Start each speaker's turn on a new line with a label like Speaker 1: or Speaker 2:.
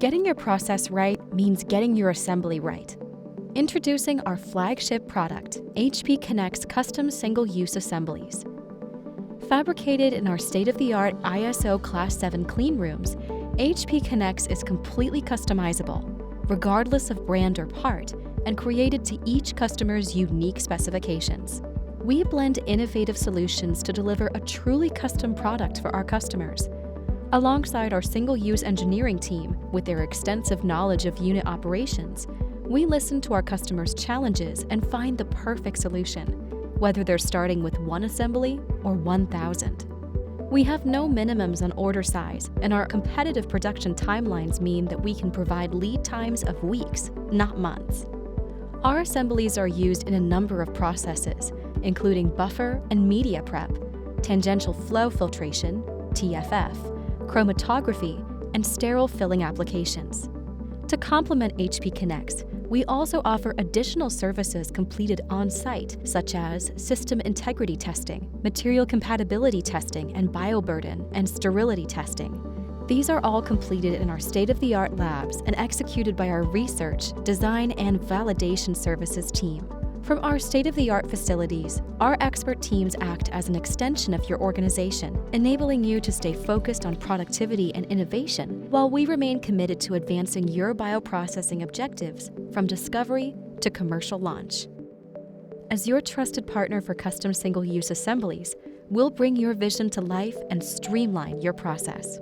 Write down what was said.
Speaker 1: Getting your process right means getting your assembly right. Introducing our flagship product, HPConnexx Custom Single-Use Assemblies. Fabricated in our state-of-the-art ISO Class 7 clean rooms, HPConnexx is completely customizable, regardless of brand or part, and created to each customer's unique specifications. We blend innovative solutions to deliver a truly custom product for our customers. Alongside our single-use engineering team, with their extensive knowledge of unit operations, we listen to our customers' challenges and find the perfect solution, whether they're starting with 1 assembly or 1,000. We have no minimums on order size, and our competitive production timelines mean that we can provide lead times of weeks, not months. Our assemblies are used in a number of processes, including buffer and media prep, tangential flow filtration, TFF, chromatography, and sterile filling applications. To complement HPConnexx, we also offer additional services completed on-site, such as system integrity testing, material compatibility testing, and bioburden and sterility testing. These are all completed in our state-of-the-art labs and executed by our research, design, and validation services team. From our state-of-the-art facilities, our expert teams act as an extension of your organization, enabling you to stay focused on productivity and innovation while we remain committed to advancing your bioprocessing objectives from discovery to commercial launch. As your trusted partner for custom single-use assemblies, we'll bring your vision to life and streamline your process.